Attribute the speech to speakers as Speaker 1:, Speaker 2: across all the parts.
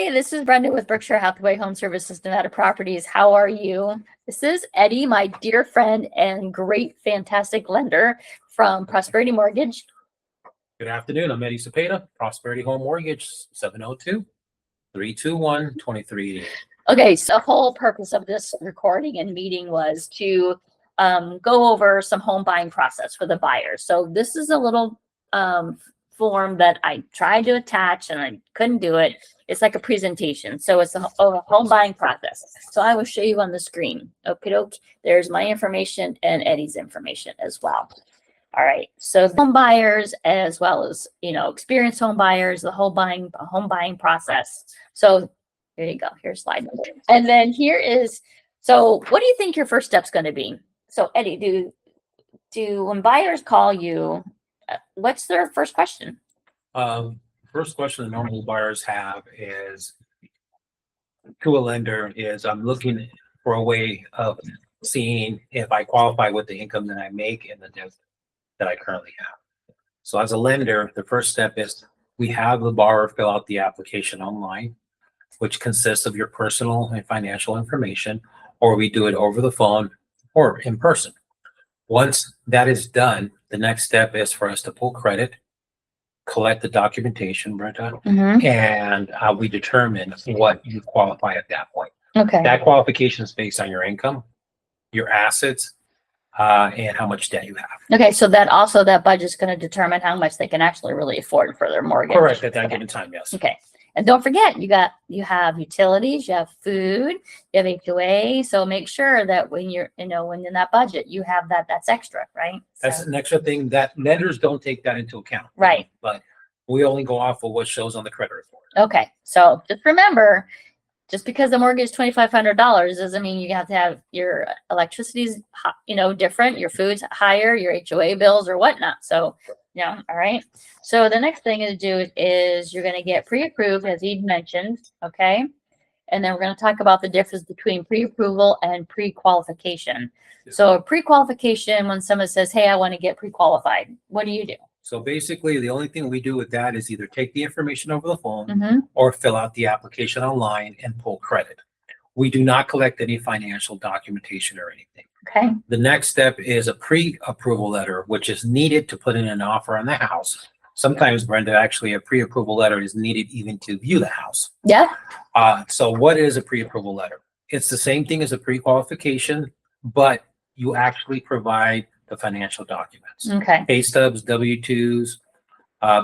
Speaker 1: Hey, this is Brenda with Berkshire Hathaway Home Services Nevada Properties. How are you? This is Eddie, my dear friend and great, fantastic lender from Prosperity Mortgage.
Speaker 2: Good afternoon. I'm Eddie Cepeda, Prosperity Home Mortgage, 702-321-2388.
Speaker 1: Okay, so the whole purpose of this recording and meeting was to go over some home buying process for the buyers. So this is a little form that I tried to attach and I couldn't do it. It's like a presentation. So it's a home buying process. So I will show you on the screen. Okay, there's my information and Eddie's information as well. All right. So home buyers, as well as, experienced home buyers, the whole home buying process. So here you go. Here's slide number. And then here is, so what do you think your first step's going to be? So Eddie, when buyers call you, what's their first question?
Speaker 2: First question that normal buyers have is to a lender is I'm looking for a way of seeing if I qualify with the income that I make and the debt that I currently have. So as a lender, the first step is we have the borrower fill out the application online, which consists of your personal and financial information, or we do it over the phone or in person. Once that is done, the next step is for us to pull credit, collect the documentation, Brenda, and we determine what you qualify at that point.
Speaker 1: Okay.
Speaker 2: That qualification is based on your income, your assets, and how much debt you have.
Speaker 1: Okay, so that budget's going to determine how much they can actually really afford for their mortgage.
Speaker 2: Correct, at that given time, yes.
Speaker 1: Okay. And don't forget, you have utilities, you have food, you have HOA. So make sure that when you're, when in that budget, you have that's extra, right?
Speaker 2: That's an extra thing that lenders don't take that into account.
Speaker 1: Right.
Speaker 2: But we only go off of what shows on the credit report.
Speaker 1: Okay. So just remember, just because the mortgage is $2,500 doesn't mean you have to have your electricity's, different, your food's higher, your HOA bills or whatnot. So, all right. So the next thing to do is you're going to get pre-approved, as Eve mentioned. Okay. And then we're going to talk about the difference between pre-approval and pre-qualification. So pre-qualification, when someone says, hey, I want to get pre-qualified, what do you do?
Speaker 2: So basically, the only thing we do with that is either take the information over the phone or fill out the application online and pull credit. We do not collect any financial documentation or anything.
Speaker 1: Okay.
Speaker 2: The next step is a pre-approval letter, which is needed to put in an offer on the house. Sometimes, Brenda, actually a pre-approval letter is needed even to view the house.
Speaker 1: Yeah.
Speaker 2: So what is a pre-approval letter? It's the same thing as a pre-qualification, but you actually provide the financial documents.
Speaker 1: Okay.
Speaker 2: Pay stubs, W-2s,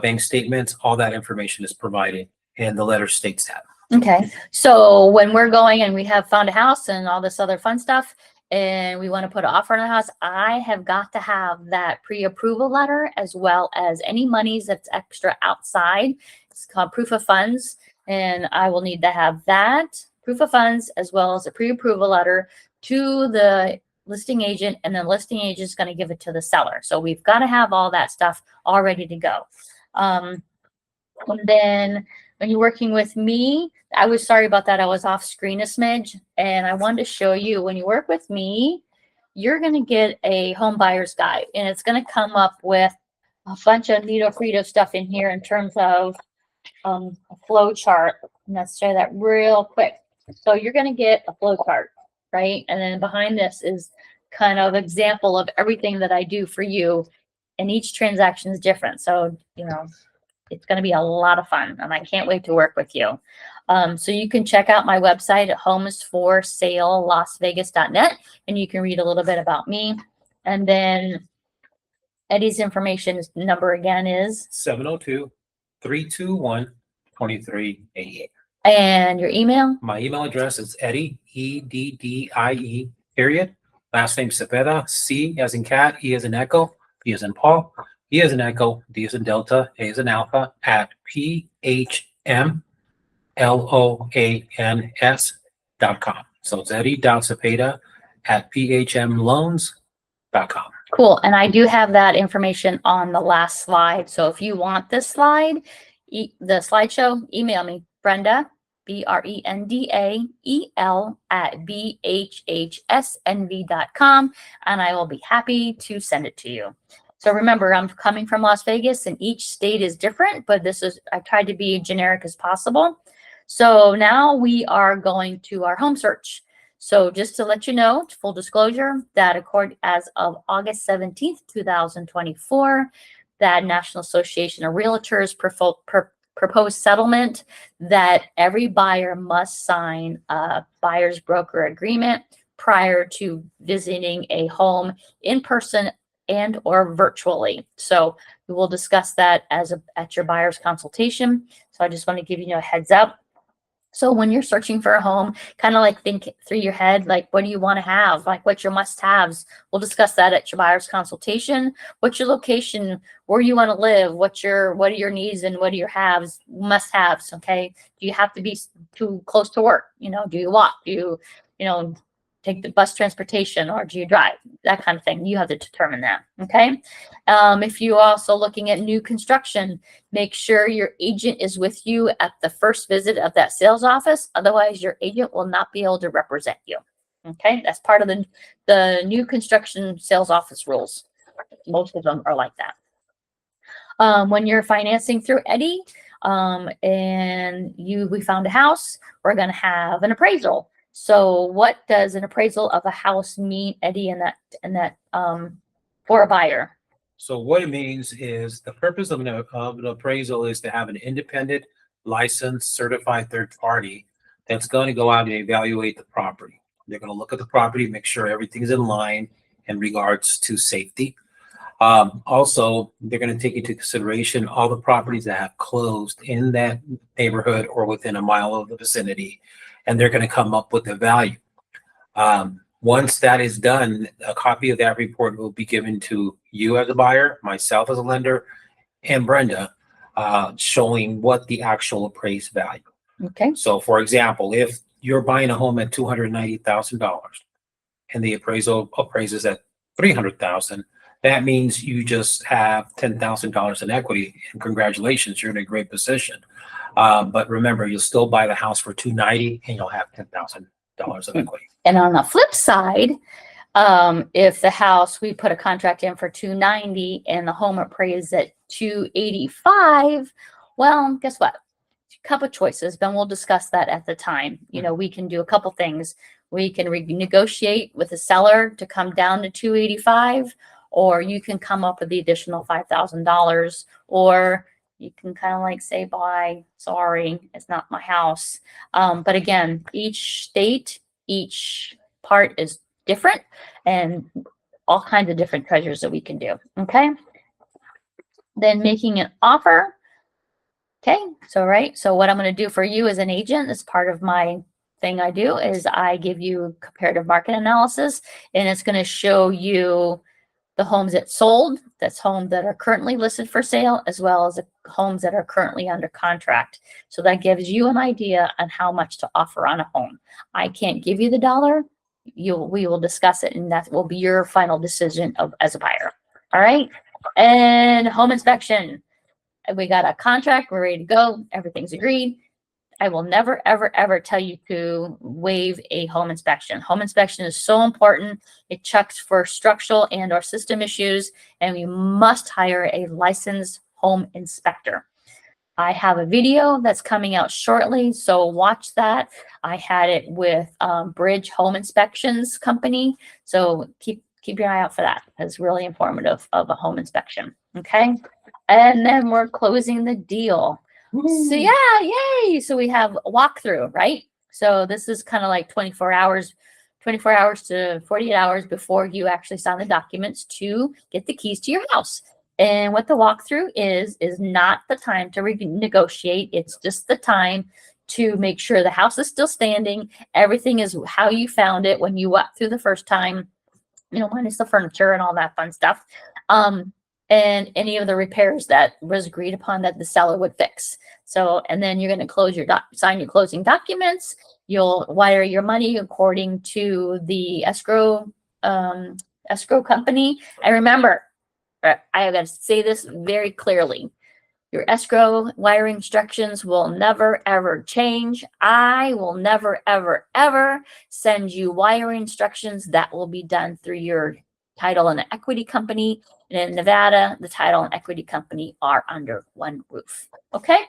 Speaker 2: bank statements, all that information is provided, and the letter states that.
Speaker 1: Okay. So when we're going and we have found a house and all this other fun stuff, and we want to put an offer on the house, I have got to have that pre-approval letter as well as any monies that's extra outside. It's called proof of funds. And I will need to have that proof of funds as well as a pre-approval letter to the listing agent, and then listing agent is going to give it to the seller. So we've got to have all that stuff all ready to go. And then when you're working with me, I was sorry about that. I was off screen a smidge, and I wanted to show you when you work with me, you're going to get a home buyer's guide, and it's going to come up with a bunch of neato-frito stuff in here in terms of a flow chart. And let's show that real quick. So you're going to get a flow chart, right? And then behind this is kind of example of everything that I do for you, and each transaction is different. So, it's going to be a lot of fun, and I can't wait to work with you. So you can check out my website at homesforSaleLasVegas.net, and you can read a little bit about me. And then Eddie's information number again is
Speaker 2: 702-321-2388.
Speaker 1: And your email?
Speaker 2: My email address is Eddie, E-D-D-I-E, period. Last name Cepeda, C as in cat, E as in echo, P as in Paul, E as in echo, D as in delta, A as in alpha, at PHMLOANS.com. So it's Eddie.Cepeda at PHMLoans.com.
Speaker 1: Cool. And I do have that information on the last slide. So if you want this slide, the slideshow, email me, Brenda, BRENDAEL at BHHSNV.com, and I will be happy to send it to you. So remember, I'm coming from Las Vegas, and each state is different, but I tried to be generic as possible. So now we are going to our home search. So just to let you know, full disclosure, that as of August 17th, 2024, that National Association of Realtors proposed settlement that every buyer must sign a buyer's broker agreement prior to visiting a home in person and or virtually. So we will discuss that at your buyer's consultation. So I just want to give you a heads up. So when you're searching for a home, kind of like think through your head, like what do you want to have? Like what's your must-haves? We'll discuss that at your buyer's consultation. What's your location? Where you want to live? What are your needs and what are your must-haves? Okay. Do you have to be too close to work? Do you walk? Do you take the bus transportation or do you drive? That kind of thing. You have to determine that. Okay. If you're also looking at new construction, make sure your agent is with you at the first visit of that sales office. Otherwise, your agent will not be able to represent you. Okay, that's part of the new construction sales office rules. Most of them are like that. When you're financing through Eddie, and we found a house, we're going to have an appraisal. So what does an appraisal of a house mean, Eddie, in that for a buyer?
Speaker 2: So what it means is the purpose of an appraisal is to have an independent, licensed, certified third party that's going to go out and evaluate the property. They're going to look at the property, make sure everything's in line in regards to safety. Also, they're going to take into consideration all the properties that have closed in that neighborhood or within a mile of the vicinity, and they're going to come up with a value. Once that is done, a copy of that report will be given to you as a buyer, myself as a lender, and Brenda, showing what the actual appraised value.
Speaker 1: Okay.
Speaker 2: So, for example, if you're buying a home at $290,000 and the appraisal appraises at $300,000, that means you just have $10,000 in equity, and congratulations, you're in a great position. But remember, you'll still buy the house for $290,000 and you'll have $10,000 of equity.
Speaker 1: And on the flip side, if the house, we put a contract in for $290,000 and the home appraised at $285,000, well, guess what? A couple of choices, but we'll discuss that at the time. We can do a couple things. We can negotiate with the seller to come down to $285,000, or you can come up with the additional $5,000, or you can kind of like say, bye, sorry, it's not my house. But again, each state, each part is different, and all kinds of different treasures that we can do. Okay. Then making an offer. Okay. So what I'm going to do for you as an agent, as part of my thing I do, is I give you comparative market analysis, and it's going to show you the homes that sold, that's homes that are currently listed for sale, as well as the homes that are currently under contract. So that gives you an idea on how much to offer on a home. I can't give you the dollar. We will discuss it, and that will be your final decision as a buyer. All right. And home inspection. We got a contract. We're ready to go. Everything's agreed. I will never, ever, ever tell you to waive a home inspection. Home inspection is so important. It checks for structural and or system issues, and we must hire a licensed home inspector. I have a video that's coming out shortly, so watch that. I had it with Bridge Home Inspections Company, so keep your eye out for that. It's really informative of a home inspection. Okay, and then we're closing the deal. So yeah, yay. So we have a walkthrough, right? So this is kind of like 24 hours to 48 hours before you actually sign the documents to get the keys to your house. And what the walkthrough is not the time to negotiate. It's just the time to make sure the house is still standing. Everything is how you found it when you walked through the first time, minus the furniture and all that fun stuff. And any of the repairs that was agreed upon that the seller would fix. So, and then you're going to sign your closing documents. You'll wire your money according to the escrow company. And remember, I got to say this very clearly. Your escrow wiring instructions will never, ever change. I will never, ever, ever send you wiring instructions. That will be done through your title and equity company. And in Nevada, the title and equity company are under one roof. Okay.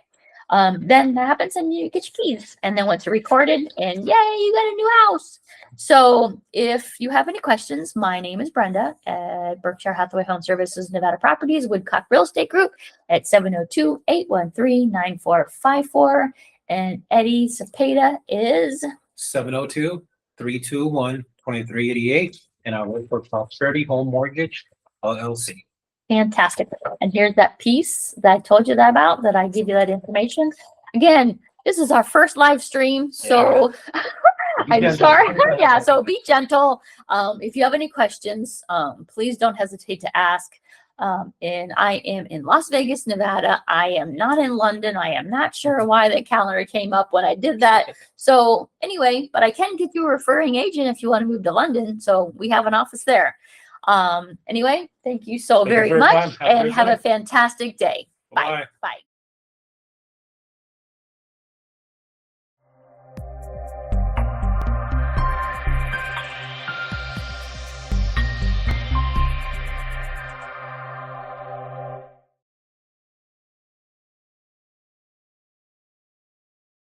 Speaker 1: Then that happens and you get your keys. And then once you're recorded and yay, you got a new house. So if you have any questions, my name is Brenda at Berkshire Hathaway Home Services, Nevada Properties, Woodcock Real Estate Group at 702-813-9454. And Eddie Cepeda is
Speaker 2: 702-321-2388. And I work for Prosperity Home Mortgage, LLC.
Speaker 1: fantastic. And here's that piece that I told you that about, that I give you that information. Again, this is our first live stream, so I'm sorry. Yeah, so be gentle. If you have any questions, please don't hesitate to ask. And I am in Las Vegas, Nevada. I am not in London. I am not sure why the calendar came up when I did that. So anyway, but I can get you a referring agent if you want to move to London. So we have an office there. Anyway, thank you so very much and have a fantastic day. Bye. Bye.